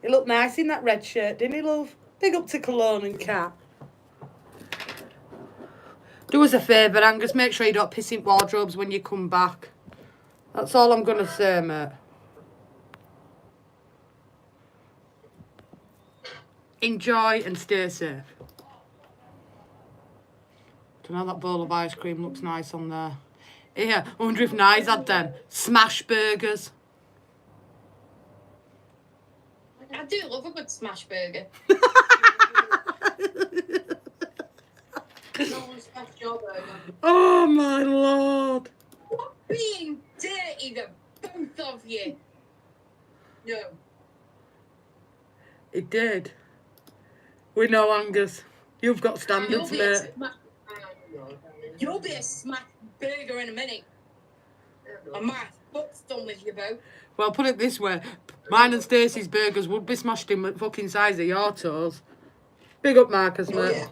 He looked nice in that red shirt, didn't he, love? Big up to Cologne and Cat. Do us a favour, Angus. Make sure you don't piss in wardrobes when you come back. That's all I'm going to say, mate. Enjoy and stay safe. Don't know, that bowl of ice cream looks nice on there. Yeah, I wonder if Nye's had them smash burgers. I do love a good smash burger. No one smashed your burger. Oh my lord. What being dirty, the both of you? No. It did. We know, Angus. You've got standards, mate. You'll be a smash burger in a minute. And my foot's done with you both. Well, put it this way. Mine and Stacey's burgers would be smashed in the fucking size of your toes. Big up Marcus, mate. Yeah.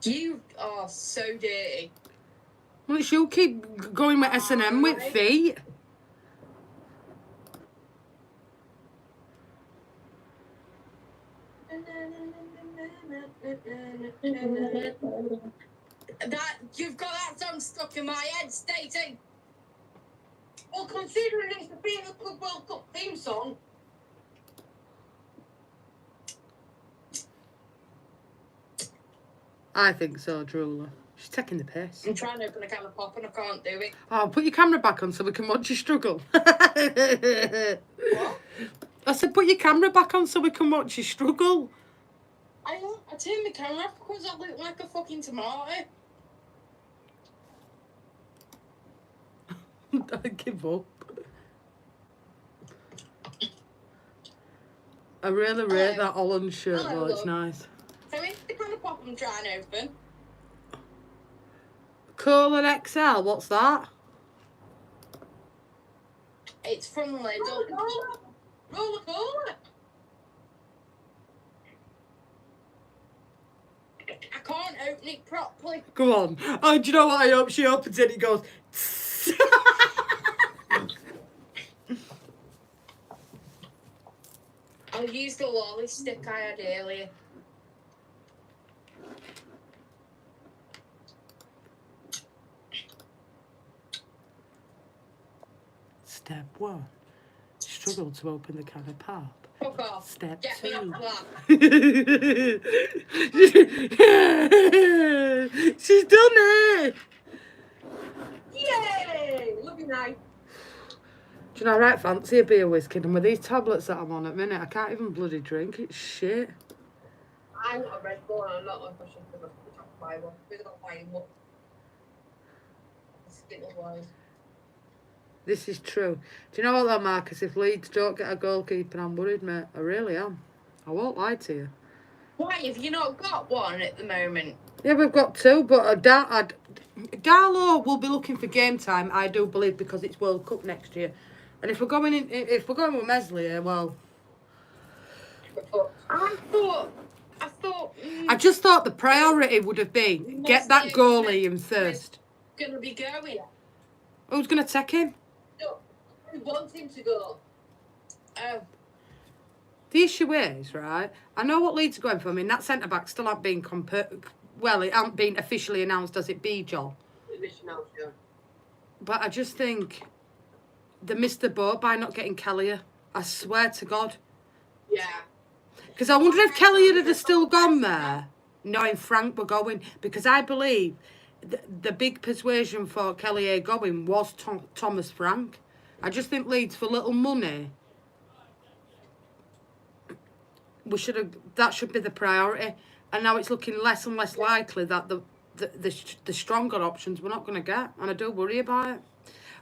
You are so dirty. Well, she'll keep going with S&M with feet. That you've got that song stuck in my head, Stacey. Well, considering it's the FIFA Club World Cup theme song. I think so, Drooler. She's taking the piss. I'm trying to open a can of pop and I can't do it. Oh, put your camera back on so we can watch you struggle. What? I said put your camera back on so we can watch you struggle. I turned my camera off because I look like a fucking tomato. I give up. I really rate that Holland shirt though, it's nice. So it's the kind of pop I'm trying to open. Colon XL, what's that? It's from Lidl. Roller cola. I can't open it properly. Go on. Oh, do you know what I hope she opens it? It goes. I'll use the lolly stick I had earlier. Step 1. Struggle to open the can of pop. Fuck off. Step Get 2. me off that. She's done it! Yay! Looking nice. Do you know, I right fancy a beer whiskey, and with these tablets that I'm on at the minute, I can't even bloody drink. It's shit. I want a Red Bull and I'm not like pushing for the top Bible. We're not buying one. Skittles wise. This is true. Do you know what though, Marcus? If Leeds don't get a goalkeeper, I'm worried, mate. I really am. I won't lie to you. Why have you not got one at the moment? Yeah, we've got 2, but Darlow will be looking for game time, I do believe, because it's World Cup next year. And if we're going with Meslier, well, I thought. I just thought the priority would have been get that goalie in first. Gonna be going. Who's gonna take him? No, we want him to go. Oh. The issue is, right, I know what Leeds are going for. I mean, that centre-back still hasn't been it hasn't been officially announced as it be, Joel. Yeah. But I just think they missed the boat by not getting Kelly. I swear to God. Yeah. Because I wonder if Kelly had still gone there, knowing Frank were going. Because I believe the big persuasion for Kelly going was Thomas Frank. I just think Leeds, for little money, that should be the priority. And now it's looking less and less likely that the stronger options we're not going to get. And I do worry about it.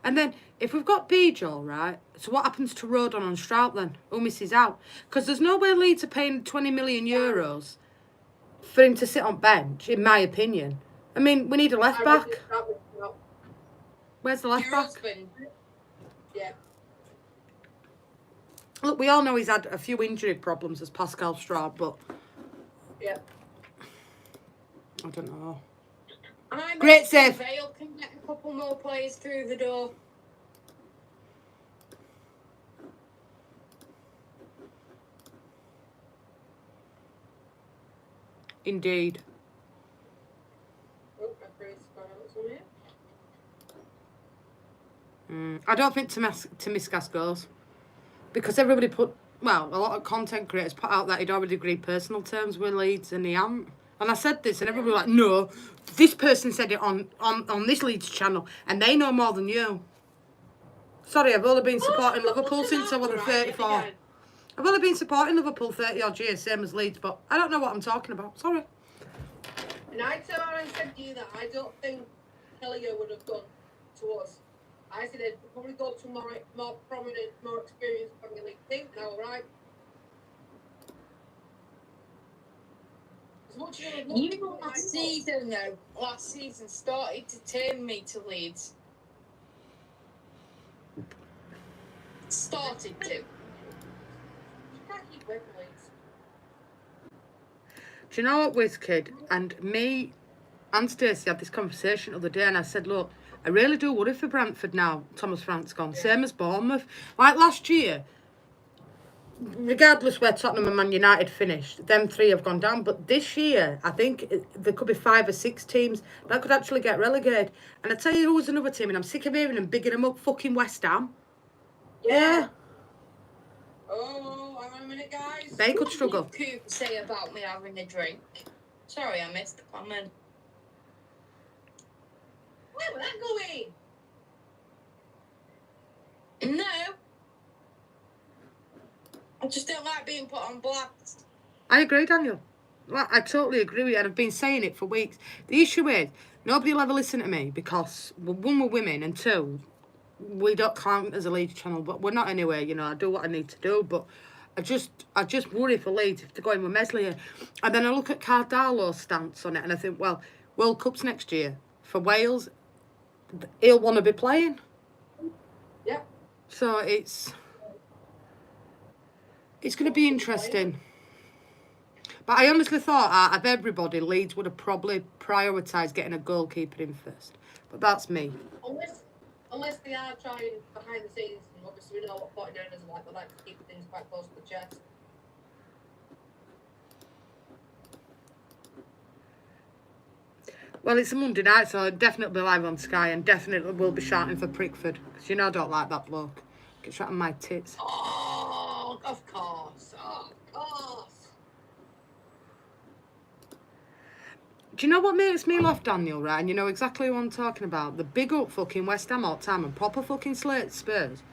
And then, if we've got Bijol, right, so what happens to Rodon and Strout then? Who misses out? Because there's no way Leeds are paying 20 million euros for him to sit on bench, in my opinion. I mean, we need a left back. Where's the left Your back? husband. Yeah. Look, we all know he's had a few injury problems as Pascal Strout, but Yeah. I don't know. I'm Great save. Vale can get a couple more players through the door. Indeed. Oh, referee's gone out somewhere. I don't think Temiskas goes. Because everybody put, well, a lot of content creators put out that he'd already agreed personal terms with Leeds and he hadn't. And I said this and everybody was like, no, this person said it on this Leeds channel and they know more than you. Sorry, I've only been supporting Liverpool since I was 34. I've only been supporting Liverpool 30 odd years, same as Leeds, but I don't know what I'm talking about. Sorry. And I said to you that I don't think Kelly would have gone to us. I said they'd probably go to more prominent, more experienced Premier League team. Now, right? As much as I love You know, last season started to turn me to Leeds. Started to. you can't keep winning Leeds. Do you know what, WizKid? And me and Stacey had this conversation the other day and I said, look, I really do worry for Brentford now, Thomas Frank's gone. Same as Bournemouth. Like last year, regardless where Tottenham and Man United finished, them three have gone down. But this year, I think there could be 5 or 6 teams that could actually get relegated. And I tell you who was another team, and I'm sick of hearing them bigging them up, fucking West Ham. Yeah. Oh, hang on a minute, guys. They could struggle. What did Coop say about me having a drink? Sorry, I missed the comment. Where was that going? No. I just don't like being put on blast. I agree, Daniel. Like, I totally agree with you, and I've been saying it for weeks. The issue is, nobody will ever listen to me because, well, 1, we're women, and 2, we don't count as a Leeds channel, but we're not anyway, you know, I do what I need to do, but I just worry for Leeds if they're going with Meslier. And then I look at Cardalo's stance on it, and I think, well, World Cup's next year. For Wales, he'll want to be playing. Yeah. So it's going to be interesting. But I honestly thought out of everybody, Leeds would have probably prioritised getting a goalkeeper in first. But that's me. Unless they are trying behind the scenes, and obviously we know what 49ers are like. They like to keep things quite close to the chest. Well, it's a Monday night, so I'll definitely be live on Sky and definitely will be shouting for Prickford. Because you know I don't like that bloke. Get shot on my tits. Oh, of course. Oh, of course. Do you know what makes me laugh, Daniel, right? And you know exactly who I'm talking about. The big up fucking West Ham all the time and proper fucking slate Spurs.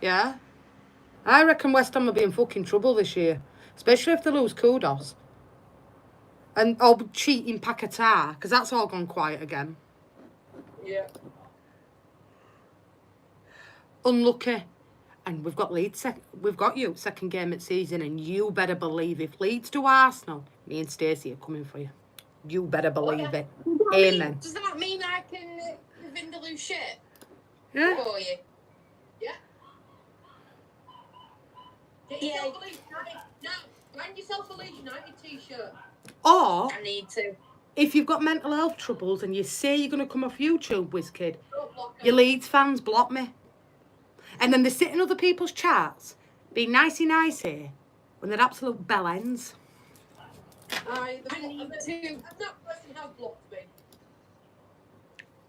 Yeah? I reckon West Ham will be in fucking trouble this year. Especially if they lose Kudos. And all cheating Paquetá, because that's all gone quiet again. Yeah. Unlucky. And we've got Leeds, we've got you second game at season, and you better believe if Leeds do Arsenal, me and Stacey are coming for you. You better believe it. Amen. Does that mean I can Vindaloo shit? Yeah. For you? Yeah. Get yourself a Leeds United. Now, find yourself a Leeds United t-shirt. Or, I need to. if you've got mental health troubles and you say you're going to come off YouTube, WizKid, Don't block your Leeds fans block me. And then they sit in other people's chats, being nicey here, when they're absolute bell ends. I need to. And that person has blocked me.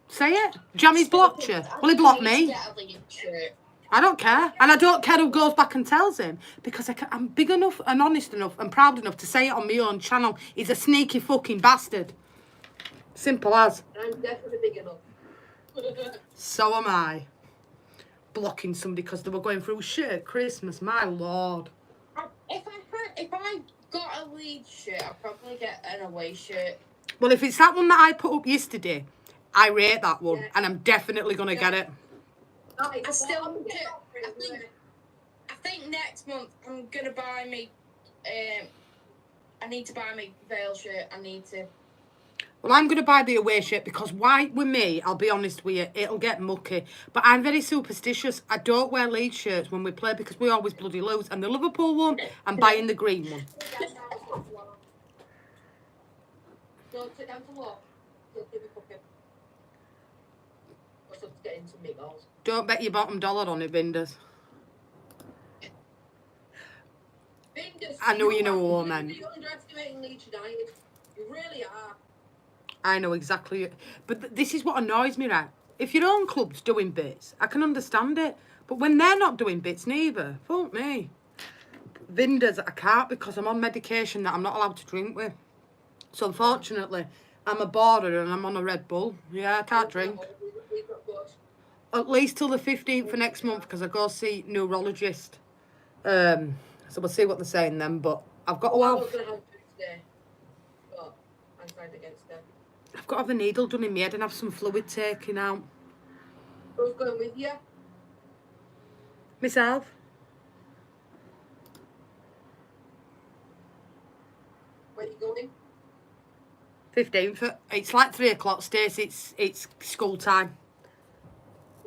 Say it. Jammy's blocked you. Well, he blocked me. Get a Leeds shirt. I don't care. And I don't care who goes back and tells him. Because I'm big enough and honest enough and proud enough to say it on my own channel. He's a sneaky fucking bastard. Simple as. I'm definitely big enough. So am I. Blocking somebody because they were going through shit at Christmas. My lord. If I got a Leeds shirt, I'd probably get an away shirt. Well, if it's that one that I put up yesterday, I rate that one. Yeah. And I'm definitely going to get it. I think next month I'm gonna buy me. I need to buy me Vale shirt. I need to. Well, I'm going to buy the away shirt because white with me, I'll be honest with you, it'll get mucky. But I'm very superstitious. I don't wear Leeds shirts when we play because we always bloody lose. And the Liverpool one, I'm buying the green one. Don't sit down to walk. Don't give me cooking. Or something to get into meatballs. Don't bet your bottom dollar on it, Vinders. Fingers, I know you know what I meant. You're underestimating Leeds United. You really are. I know exactly. But this is what annoys me, right? If your own club's doing bits, I can understand it. But when they're not doing bits neither, fuck me. Vinders, I can't because I'm on medication that I'm not allowed to drink with. So unfortunately, I'm a boarder and I'm on a Red Bull. Yeah, I can't drink. We've got good. At least till the 15th for next month because I go see neurologist. So we'll see what they're saying then. But I've got to I have... was going to have food today, but I decided against it. I've got to have a needle done in my head and have some fluid taken out. Who's going with you? Myself. Where you going? 15th. It's like 3 o'clock, Stacey. It's school time.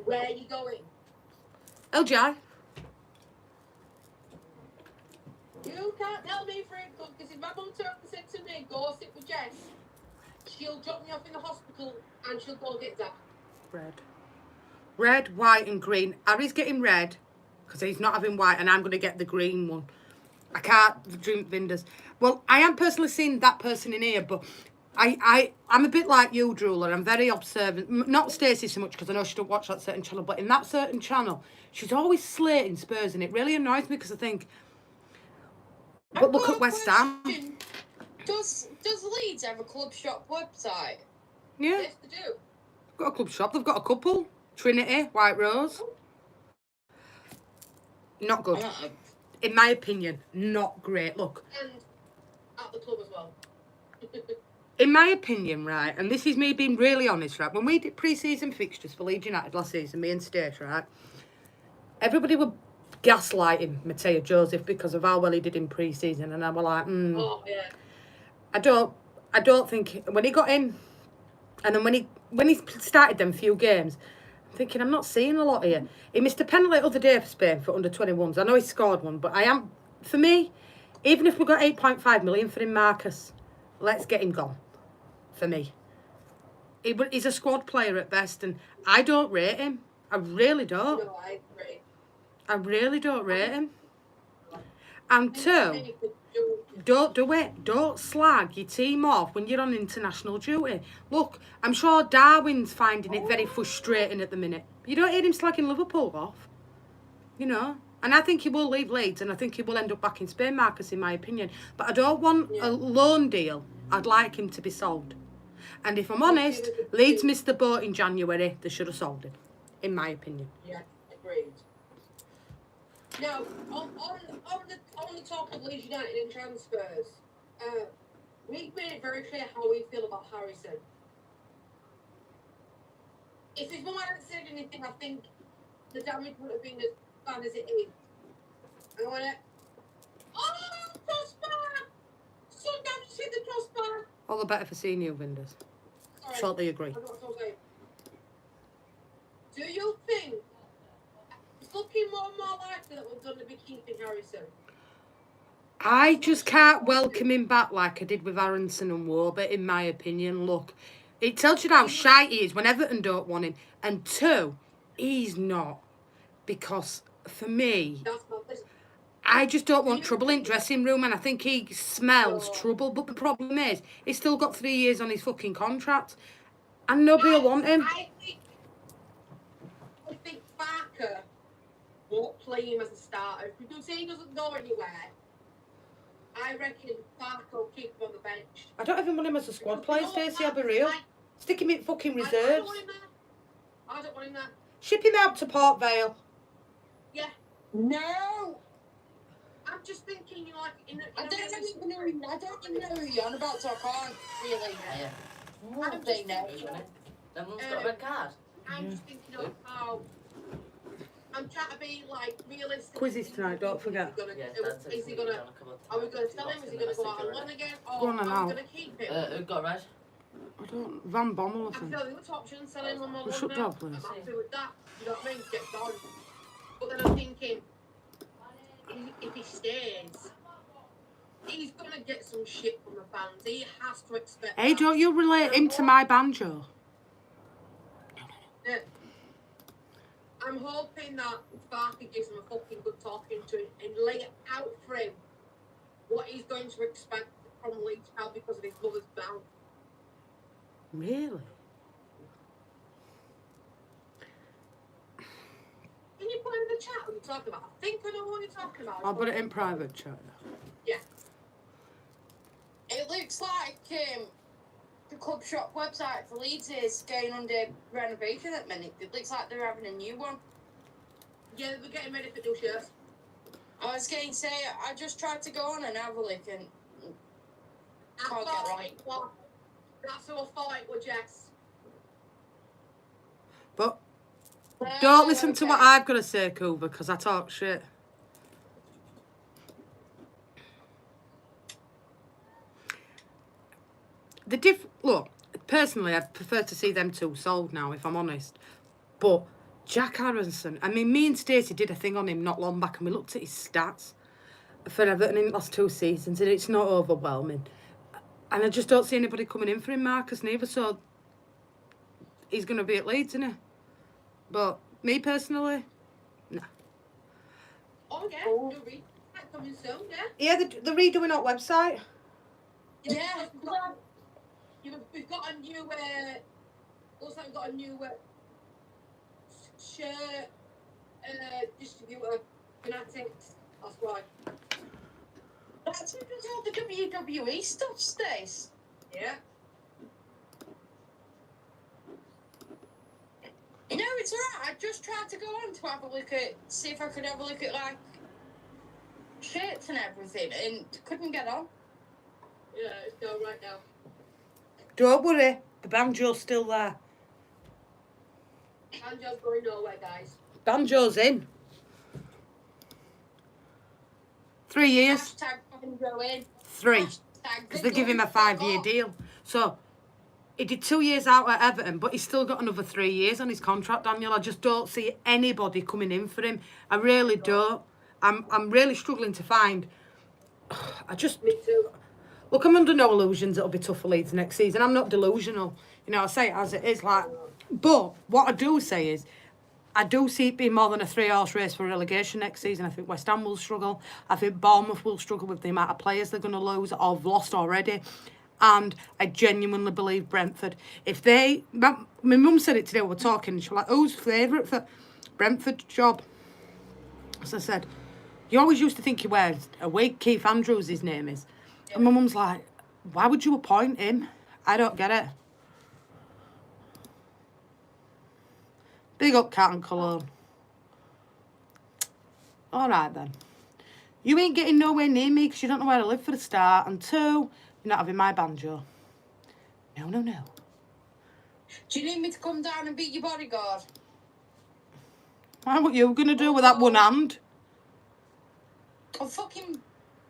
Where are you going? LGI. You can't tell me for it, because if my mum said to me, go sit with Jess, she'll drop me off in the hospital and she'll go get that. Red, white and green. Harry's getting red because he's not having white and I'm going to get the green one. I can't drink Vinders. Well, I am personally seeing that person in here, but I'm a bit like you, Drooler. I'm very observant. Not Stacey so much because I know she don't watch that certain channel, but in that certain channel, she's always slating Spurs and it really annoys me because I think, but look at West Ham. Does Leeds have a club shop website? Yeah. Yes, they do. Got a club shop. They've got a couple. Trinity, White Rose. Not good. In my opinion, not great. Look. And at the club as well. In my opinion, right, and this is me being really honest, right, when we did pre-season fixtures for Leeds United last season, me and Stace, right, everybody were gaslighting Mateo Joseph because of how well he did in pre-season, and I was like, Oh, yeah. I don't think, when he got in, and then when he started them few games, I'm thinking, I'm not seeing a lot here. He missed a penalty the other day for Spain for under-21s. I know he scored one, but for me, even if we got 8.5 million for him, Marcus, let's get him gone. For me. He's a squad player at best, and I don't rate him. I really don't. No, I agree. I really don't rate him. And two, don't do it. Don't slag your team off when you're on international duty. Look, I'm sure Darwin's finding it very frustrating at the minute. You don't hear him slagging Liverpool off. You know. And I think he will leave Leeds, and I think he will end up back in Spain, Marcus, in my opinion. But I don't want a loan deal. I'd like him to be sold. And if I'm honest, Leeds missed the boat in January. They should have sold him, in my opinion. Yeah, agreed. Now, on the topic of Leeds United and transfers, we've made it very clear how we feel about Harrison. If his mum hadn't said anything, I think the damage would have been as bad as it is. I want it. Oh, crossbar! Sundowns hit the crossbar! All the better for seeing you, Vinders. Sorry. Totally agree. I don't know what I was saying. Do you think it's looking more and more likely that we're going to be keeping Harrison? I just can't welcome him back like I did with Aronson and Warburton, in my opinion. Look, it tells you how shite he is when Everton don't want him. And two, he's not. Because, for me, I just don't want trouble in dressing room, and I think he smells trouble. But the problem is, he's still got 3 years on his fucking contract, and nobody will want him. I think Barker won't play him as a starter. If we say he doesn't go anywhere, I reckon Barker will keep him on the bench. I don't even want him as a squad player, Stacey, I'll be real. Stick him in fucking reserves. I don't want him there. I don't want him there. Ship him out to Port Vale. Yeah. No! I'm just thinking, you know, like... I don't even know who you're on about, so I can't really... I'm just thinking... That one's got a red card. I'm just thinking of how... I'm trying to be, like, realistic. Quizzes tonight, don't forget. Is he gonna... Are we going to sell him? Is he going to go out on loan again? Or Go on and are we out. going to keep him? Who got red? I don't... Van Bommel or I something. feel the other option, sell him on my Well, loan shut now. up, please. I'm happy with that. You know what I mean? Get done. But then I'm thinking, if he stays, he's going to get some shit from the fans. He has to expect Hey, that. don't you relate him to my banjo? Yeah. I'm hoping that Barker gives him a fucking good talking to and lay it out for him what he's going to expect from from Leeds now because of his mother's mouth. Really? Can you put in the chat what you're talking about? I think I know what you're talking about. I'll put it in private chat. Yeah. It looks like the club shop website for Leeds is going under renovation at the minute. It looks like they're having a new one. Yeah, we're getting ready for new shirts. I was going to say, I just tried to go on and have a look and can't get right. That's who I thought it was, Jess. But don't listen to what I've got to say, Coover, because I talk shit. Look, personally, I'd prefer to see them two sold now, if I'm honest. But Jack Harrison, I mean, me and Stacey did a thing on him not long back, and we looked at his stats for Everton in the last 2 seasons, and it's not overwhelming. And I just don't see anybody coming in for him, Marcus, neither. So he's going to be at Leeds, isn't he? But me personally, no. Oh, yeah. New read coming soon, yeah? Yeah, they're redoing our website. Yeah. We've got a new, looks like we've got a new shirt distributor, Fanatics. That's why. That's because all the WWE stuff stays. Yeah. No, it's alright. I just tried to go on to have a look at, see if I could have a look at, like, shirts and everything, and couldn't get on. Yeah, it's going right now. Don't worry, the banjo's still there. Banjo's going nowhere, guys. Banjo's in. 3 years. Hashtag banjo in. 3. Hashtag Because they give him a 5-year deal. So he did 2 years out at Everton, but he's still got another 3 years on his contract, Daniel. I just don't see anybody coming in for him. I really don't. I'm really struggling to find. I just. Me too. Look, I'm under no illusions it'll be tough for Leeds next season. I'm not delusional. You know, I say it as it is. But what I do say is, I do see it being more than a 3-horse race for relegation next season. I think West Ham will struggle. I think Bournemouth will struggle with the amount of players they're going to lose or have lost already. And I genuinely believe Brentford. If they... My mum said it today, we were talking, and she was like, who's favourite for Brentford job? As I said, you always used to think he wears a wig. Keith Andrews, his name is. And my mum's like, why would you appoint him? I don't get it. Big up Cat and Cologne. All right, then. You ain't getting nowhere near me because you don't know where I live for the start. And 2, you're not having my banjo. No, no, no. Do you need me to come down and be your bodyguard? What are you going to do with that one hand? I'm fucking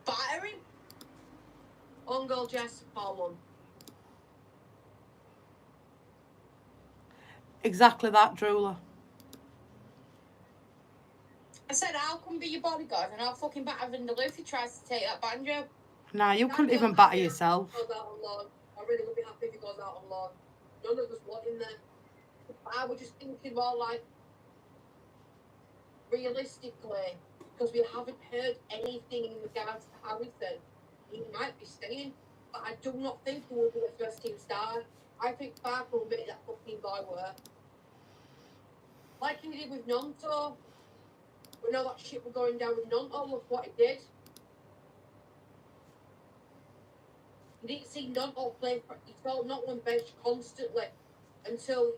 battering. On goal, Jess, 4-1. Exactly that, Drooler. I said I'll come be your bodyguard and I'll fucking batter Vindaloo if he tries to take that banjo. Nah, you couldn't even batter yourself. Goes out on loan. I really would be happy if he goes out on loan. None of us want him there. I was just thinking more like, realistically, because we haven't heard anything in regards to Harrison, he might be staying, but I do not think he will be the first team star. I think Barker will make that fucking boy work. Like he did with Nonto. We know that shit was going down with Nonto. Look what he did. You didn't see Nonto play for... He felt not on bench constantly until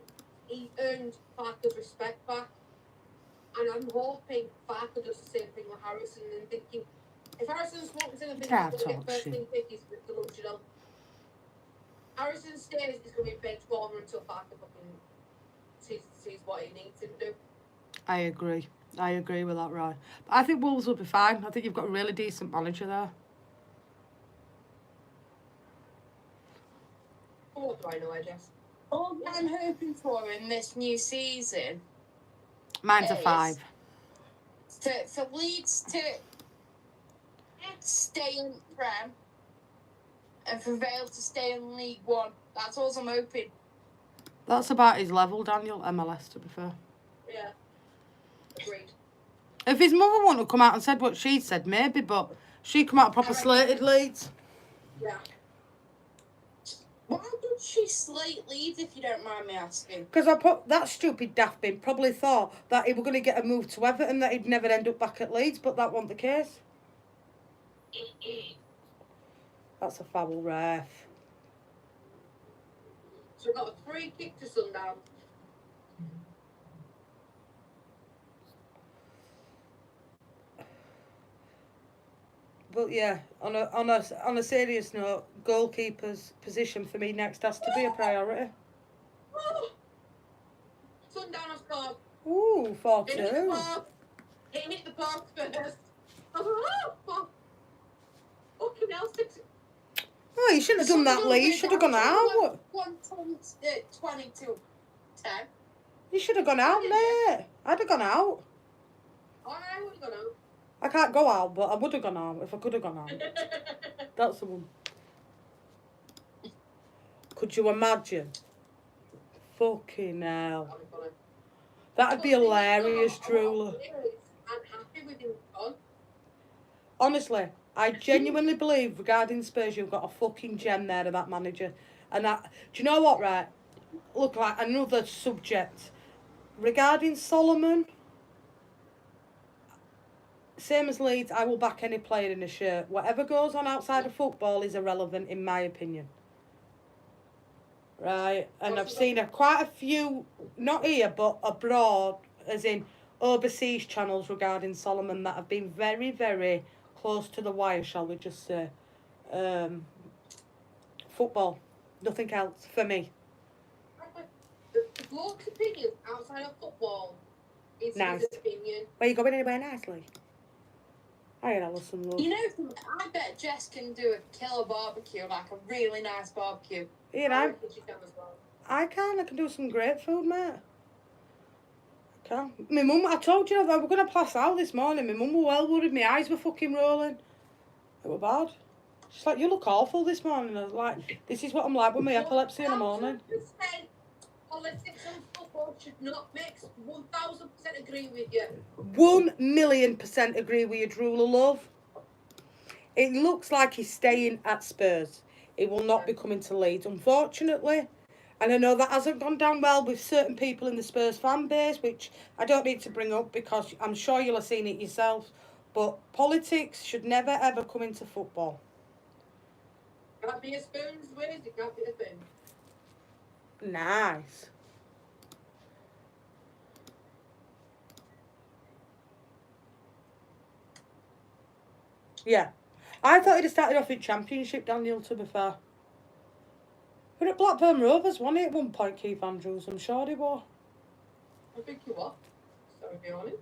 he earned Barker's respect back. And I'm hoping Barker does the same thing with Harrison and thinking, if Harrison's wanting to think he's going to get first team pick, he's delusional. Harrison stays, he's going to be bench warmer until Barker fucking sees what he needs him to do. I agree. I agree with that, right. But I think Wolves will be fine. I think you've got a really decent manager there. What do I know, Jess? All I'm hoping for in this new season... Mine's a 5. For Leeds to stay in Prem and for Vale to stay in League One. That's all I'm hoping. That's about his level, Daniel, MLS, to be fair. Yeah. Agreed. If his mother wouldn't have come out and said what she said, maybe, but she come out proper slated Leeds. Yeah. Why did she slate Leeds, if you don't mind me asking? Because I put that stupid daft bin probably thought that he were going to get a move to Everton, that he'd never end up back at Leeds, but that wasn't the case. That's a foul, ref. So we got a free kick to Sundown. But yeah, on a serious note, goalkeeper's position for me next has to be a priority. Oh. Sundown has scored. Ooh, It hit the 4-2. post. It hit the post first. Oh, fucking hell, 6. Oh, you shouldn't have done that, Lee. You should have gone out. 20 to 10. You should have gone out, mate. I'd have gone out. Oh, I would have gone out. I can't go out, but I would have gone out if I could have gone out. That's the one. Could you imagine? Fucking hell. That'd be hilarious, truly. I'm happy with him gone. Honestly, I genuinely believe regarding Spurs, you've got a fucking gem there of that manager. And that, do you know what, right? Look, like another subject. Regarding Solomon, same as Leeds, I will back any player in a shirt. Whatever goes on outside of football is irrelevant, in my opinion. Right? And I've seen quite a few, not here, but abroad, as in overseas channels regarding Solomon that have been very, very close to the wire, shall we just say. Football. Nothing else for me. The bloke's opinion outside of football is Nice. his opinion. Where you going anywhere nicely? I gotta listen, love. You know, I bet Jess can do a killer barbecue, like a really nice barbecue. You know, reckon she can as well. I can do some great food, mate. I can. My mum, I told you that we were going to pass out this morning. My mum was well worried. My eyes were fucking rolling. It were bad. She's like, you look awful this morning. I was like, this is what I'm like with my epilepsy in the morning. 1000% politics and football should not mix. 1000% agree with you. 1,000,000% agree with you, Drooler, love. It looks like he's staying at Spurs. He will not be coming to Leeds, unfortunately. And I know that hasn't gone down well with certain people in the Spurs fan base, which I don't need to bring up because I'm sure you'll have seen it yourself. But politics should never, ever come into football. Can't be a spoon's ways, it can't be a thing. Nice. Yeah. I thought he'd have started off in Championship, Daniel, to be fair. But at Blackburn Rovers, wasn't he, at one point, Keith Andrews? I'm sure he was. I think you what? Sorry, be honest.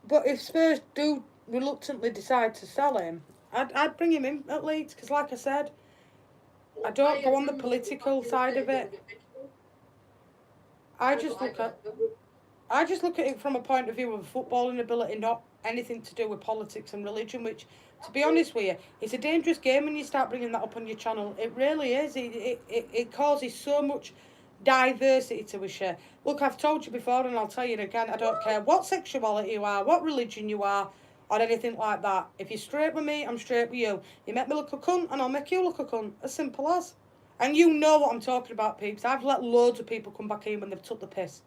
But if Spurs do reluctantly decide to sell him, I'd bring him in at Leeds, because like I said, I don't go on the political side of it. I just look at it from a point of view of footballing ability, not anything to do with politics and religion, which, to be honest with you, it's a dangerous game when you start bringing that up on your channel. It really is. It causes so much diversity to a share. Look, I've told you before and I'll tell you again, I don't care what sexuality you are, what religion you are, or anything like that. If you're straight with me, I'm straight with you. You make me look a cunt and I'll make you look a cunt. As simple as. And you know what I'm talking about, peeps. I've let loads of people come back in when they've took the piss.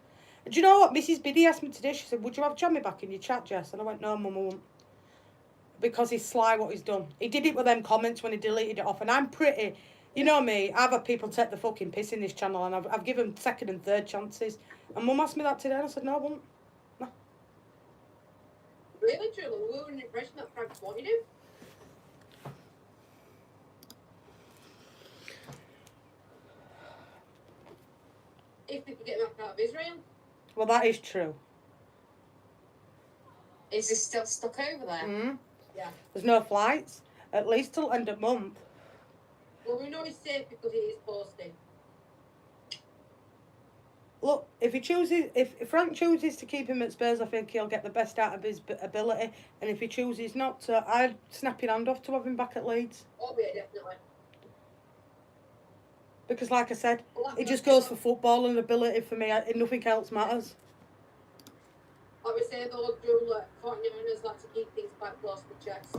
Do you know what? Mrs. Biddy asked me today, she said, would you have Jamie back in your chat, Jess? And I went, no, Mum, I won't. Because he's sly what he's done. He did it with them comments when he deleted it off. And I'm pretty, you know me, I've had people take the fucking piss in this channel and I've given second and third chances. And Mum asked me that today and I said, no, I won't. No. Really, Julie? We were in the impression that Frank wanted him. If they could get him back out of Israel. Well, that is true. Is he still stuck over there? Mm. Yeah. There's no flights, at least till end of month. Well, we know he's safe because he is posting. Look, if Frank chooses to keep him at Spurs, I think he'll get the best out of his ability. And if he chooses not to, I'd snap your hand off to have him back at Leeds. Oh, yeah, definitely. Because like I said, it just goes for football and ability for me. Nothing else matters. Like we say, though, Drew, like, 49ers like to keep things quite close to the chest.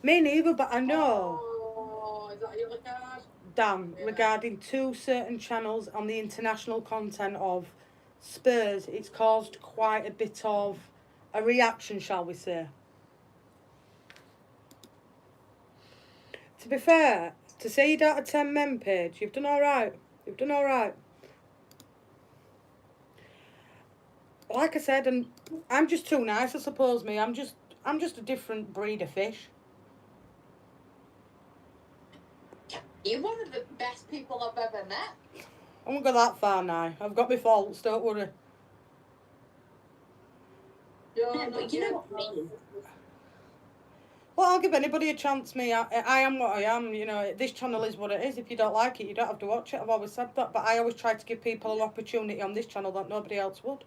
Me neither, but I know, Oh, is that a yellow card? Dan, Yeah. regarding two certain channels on the international content of Spurs, it's caused quite a bit of a reaction, shall we say. To be fair, to say you'd out of 10 men page, you've done alright. You've done alright. Like I said, and I'm just too nice, I suppose, me. I'm just a different breed of fish. You're one of the best people I've ever met. I won't go that far now. I've got my faults, don't worry. Yeah, But you know what I mean? Well, I'll give anybody a chance, me. I am what I am, you know. This channel is what it is. If you don't like it, you don't have to watch it. I've always said that. But I always try to give people an opportunity on this channel that nobody else would.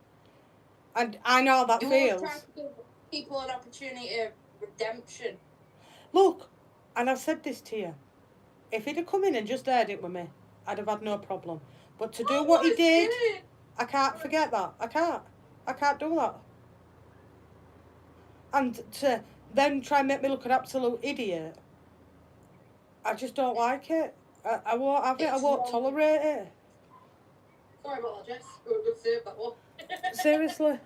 And I know how that You always feels. try to give people an opportunity of redemption. Look, and I've said this to you. If he'd have come in and just aired it with me, I'd have had no problem. But to do what he did, I can't forget that. I can't do that. And to then try and make me look an absolute idiot, I just don't like it. I won't have it. I won't tolerate it. Sorry about that, Jess. Good save, that one. Seriously.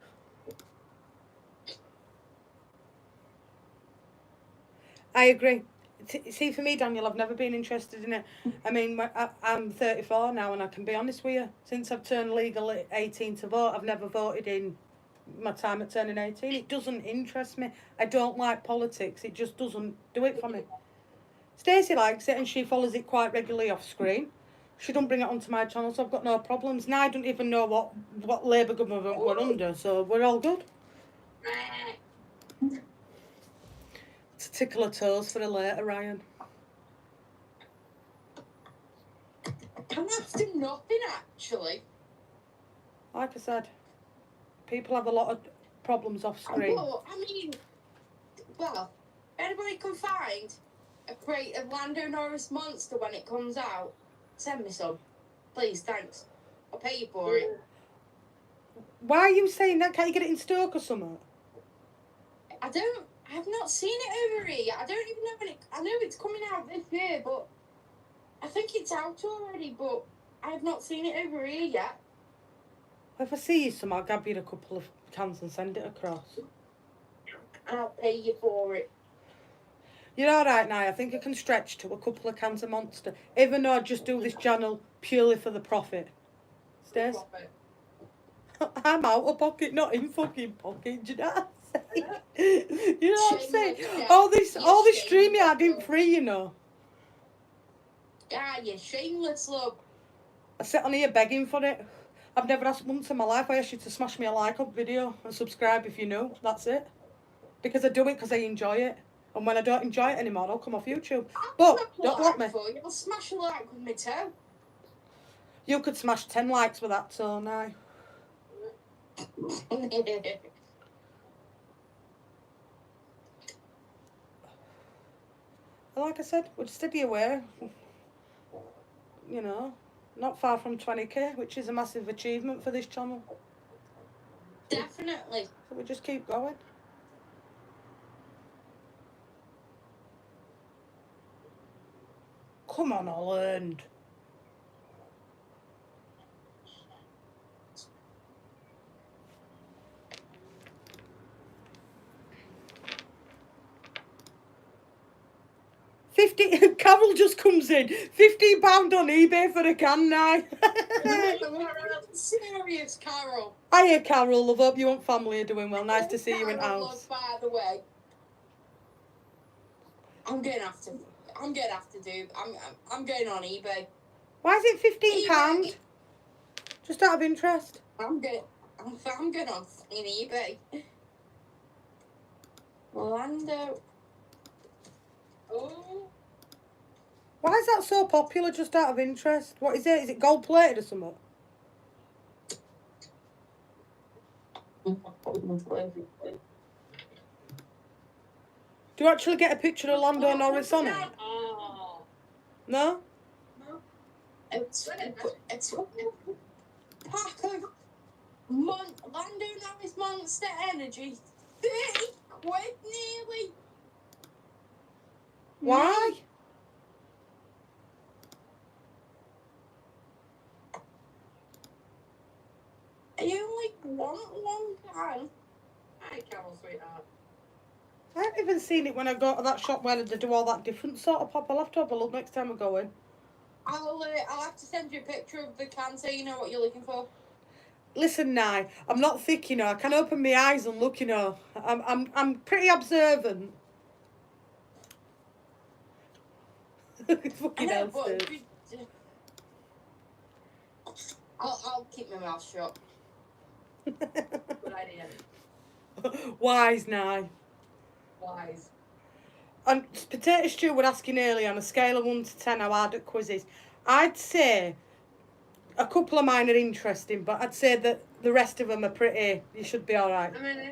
I agree. See, for me, Daniel, I've never been interested in it. I mean, I'm 34 now, and I can be honest with you. Since I've turned legal at 18 to vote, I've never voted in my time at turning 18. It doesn't interest me. I don't like politics. It just doesn't do it for me. Stacey likes it, and she follows it quite regularly off screen. She don't bring it onto my channel, so I've got no problems. Now I don't even know what Labour government we're under, so we're all good. To tickle her toes for a later, Ryan. I'm after nothing, actually. Like I said, people have a lot of problems off screen. Well, I mean, anybody can find a crate of Lando Norris Monster when it comes out, send me some. Please, thanks. I'll pay you for it. Why are you saying that? Can't you get it in Stoke or something? I've not seen it over here yet. I don't even know when I know it's coming out this year, but I think it's out already, but I've not seen it over here yet. If I see you some, I'll grab you a couple of cans and send it across. And I'll pay you for it. You're alright now. I think I can stretch to a couple of cans of Monster. Even though I just do this channel purely for the profit. Stace? I'm out of pocket, not in fucking pocket. Do you know what I'm saying? You know what I'm saying? All this stream you had ain't free, you know. Yeah, you shameless, love. I sit on here begging for it. I've never asked once in my life. I asked you to smash me a like up video and subscribe if you know. That's it. Because I do it because I enjoy it. And when I don't enjoy it anymore, I'll come off YouTube. But don't block me. You'll smash a like with me too. You could smash 10 likes with that tone now. Like I said, we're steady away. You know, not far from 20k, which is a massive achievement for this channel. Definitely. So we just keep going. Come on, Holland. Carol just comes in. £15 on eBay for a can now. Serious, Carol. Hiya, Carol. Love, hope you and family are doing well. Nice to see you in Carol, house. love, by the way. I'm going on eBay. Why is it £15? eBay. Just out of interest. I'm going on eBay. Orlando. Oh. Why is that so popular? Just out of interest. What is it? Is it gold plated or something? Do you actually get a picture of Lando Norris on it? Oh. No? It's pack of Lando Norris Monster Energy. 30 quid nearly. Why? You only want one can. Hi, Carol, sweetheart. I haven't even seen it when I go to that shop where they do all that different sort of pop. I'll have to have a look next time I go in. I'll have to send you a picture of the can so you know what you're looking for. Listen, Nye, I'm not thick, you know. I can open my eyes and look, you know. I'm pretty observant. Fucking hell, but Steve. I'll keep my mouth shut. Good idea. Wise, Nye. Wise. And Potato Stew were asking earlier on a scale of 1 to 10 how hard at quizzes. I'd say a couple of mine are interesting, but I'd say that the rest of them are pretty. You should be all right. I mean,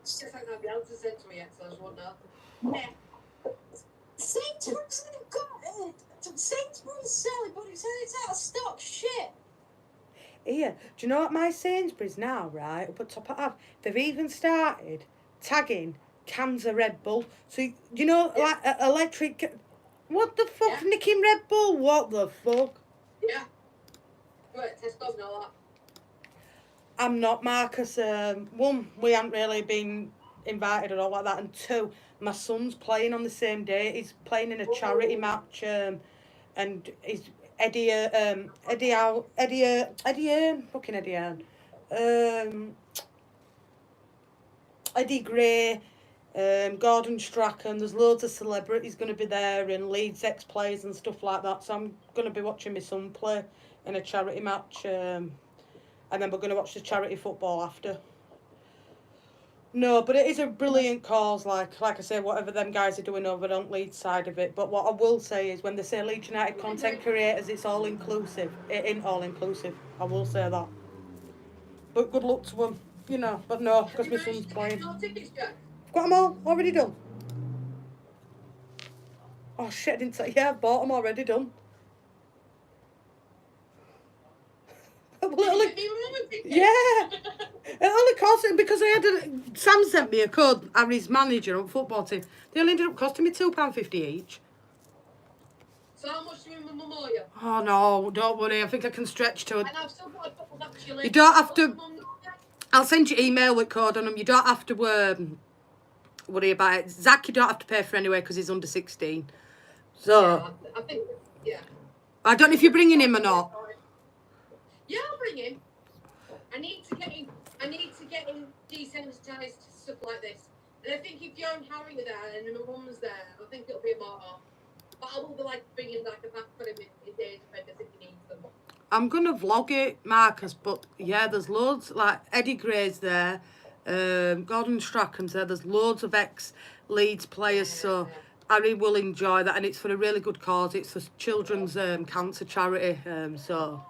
just like that, the answer said to me yet, so I just won't know. Yeah. Sainsbury's have got it. Sainsbury's selling, but it says it's out of stock. Shit. Here, do you know what my Sainsbury's now, right? Up at top of have? They've even started tagging cans of Red Bull. So, you know, like electric. What the fuck? Yeah. Nicking Red Bull? What the fuck? Yeah. But Tesco's and all that. I'm not, Marcus. One, we haven't really been invited or all like that. And two, my son's playing on the same day. He's playing in a charity match. And he's Eddie Gray, Gordon Strachan. There's loads of celebrities going to be there and Leeds ex-players and stuff like that. So I'm going to be watching my son play in a charity match. And then we're going to watch the charity football after. No, but it is a brilliant cause, like I say, whatever them guys are doing over on Leeds side of it. But what I will say is when they say Leeds United content creators, it's all inclusive. It ain't all inclusive. I will say that. But good luck to them, you know. But no, because my son's playing. No tickets, Jack. Got them all already done. Oh shit, I didn't say. Yeah, I've bought them already done. Yeah. It only cost because I had Sam sent me a code. Harry's manager on football team. They only ended up costing me £2.50 each. So how much do you remember more, yeah? Oh no, don't worry. I think I can stretch to it. And I've still got a couple back to you later. You don't have to. I'll send you email with code on them. You don't have to worry about it. Zach, you don't have to pay for anyway because he's under 16. So Yeah, I think, yeah. I don't know if you're bringing him or not. Yeah, I'll bring him. I need to get him desensitized to stuff like this. And I think if you and Harry are there and my mum's there, I think it'll be a more. But I will be like bringing like a pack for him in days defenders if he needs them. I'm gonna vlog it, Marcus. But yeah, there's loads like Eddie Gray's there, Gordon Strachan's there. There's loads of ex-Leeds players, so Harry will enjoy that, and it's for a really good cause. It's for children's cancer charity. So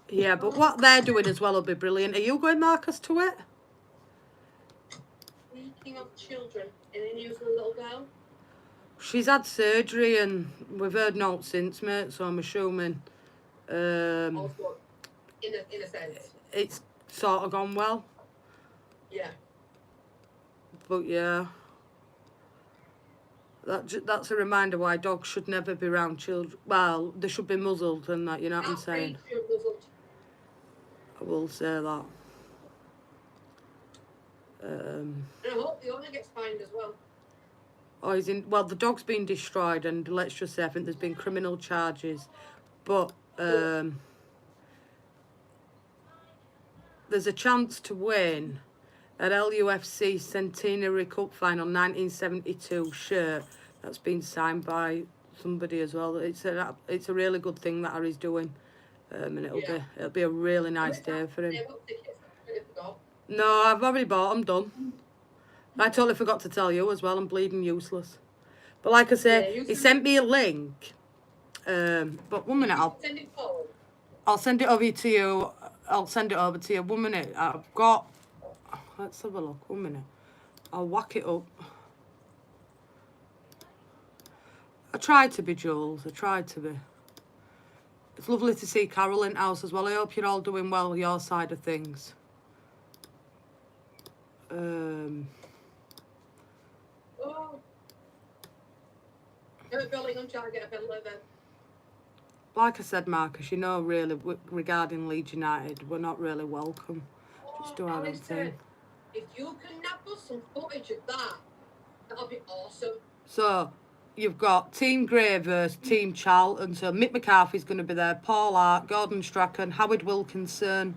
yeah, but what they're doing as well will be brilliant. Are you going, Marcus, to it? Speaking of children, any news for the little girl? She's had surgery, and we've heard naught since, mate. So I'm assuming Also, in a sense. it's sort of gone well. Yeah. But yeah, that's a reminder why dogs should never be around children. Well, they should be muzzled and that, you know what I'm saying? I will say that. And I hope the owner gets fined as well. Oh, he's in. Well, the dog's been destroyed, and let's just say I think there's been criminal charges, but there's a chance to win an LUFC Centenary Cup final 1972 shirt that's been signed by somebody as well. It's a really good thing that Harry's doing, and it'll be a really nice day for him. No, I've already bought them, done. I totally forgot to tell you as well. I'm bleeding useless. But like I say, he sent me a link. But 1 minute, I'll send it over to you. I'll send it over to you. 1 minute. I've got. Let's have a look. 1 minute. I'll whack it up. I tried to be, Jules. I tried to be. It's lovely to see Carol in house as well. I hope you're all doing well, your side of things. at Bellingham trying to get a bit of liver. Like I said, Marcus, you know, really, regarding Leeds United, we're not really welcome. Just do our own thing. If you can nab us some footage of that, that'll be awesome. So, you've got Team Grey versus Team Charlton. So, Mick McCarthy's going to be there. Paul Hart, Gordon Strachan, Howard Wilkinson.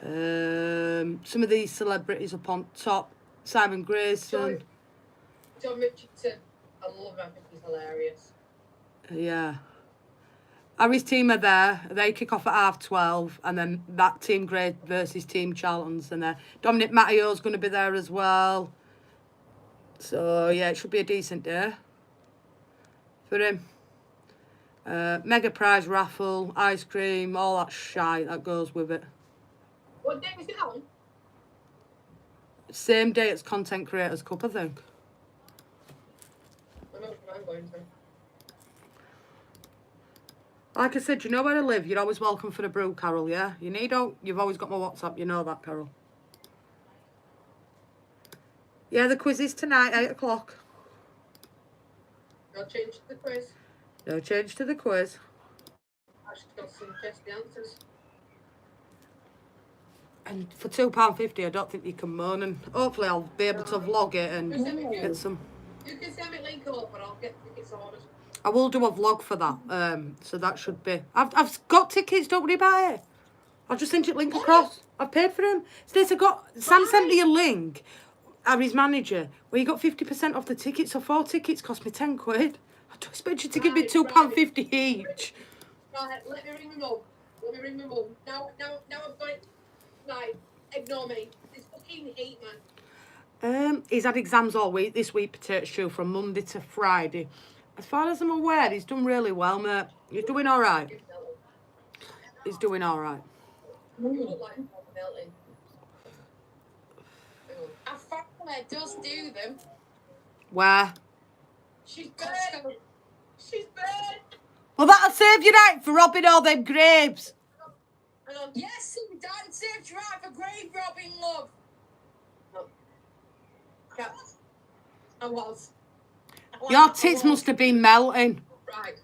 Some of these celebrities up on top. Simon Grayson. John Richardson. I love him. I think he's hilarious. Yeah. Harry's team are there. They kick off at 12:30, and then that Team Grey versus Team Charlton's in there. Dominic Matteo's going to be there as well. So, yeah, it should be a decent day for him. Mega prize raffle, ice cream, all that shite that goes with it. What day was it on? Same day as Content Creators Cup, I think. I know what I'm going to. Like I said, you know where I live. You're always welcome for a brew, Carol, yeah? You've always got my WhatsApp. You know that, Carol. Yeah, the quiz is tonight, 8 o'clock. No change to the quiz. No change to the quiz. I just got some testy answers. And for £2.50, I don't think you can moan. And hopefully I'll be able to vlog it and get some... You can send me a link up and I'll get tickets ordered. I will do a vlog for that. So that should be... I've got tickets, don't worry about it. I'll just send you a link across. I've paid for them. Sam sent me a link, Harry's manager, where you got 50% off the tickets. So 4 tickets cost me £10. I don't expect you to give me £2.50 each. Right, let me ring my mum. Now I've got it. Right, ignore me. It's fucking heat, man. He's had exams all week. This week, Potato Stew, from Monday to Friday. As far as I'm aware, he's done really well, mate. He's doing all right. He's doing all right. You look like melting. I found her does do them. Where? She's bad. She's bad. Well, that'll save you right for robbing all them grapes. Hang on. Yes, that saved you out for grave robbing, love. Yeah. I was. Your tits must have been melting. Right.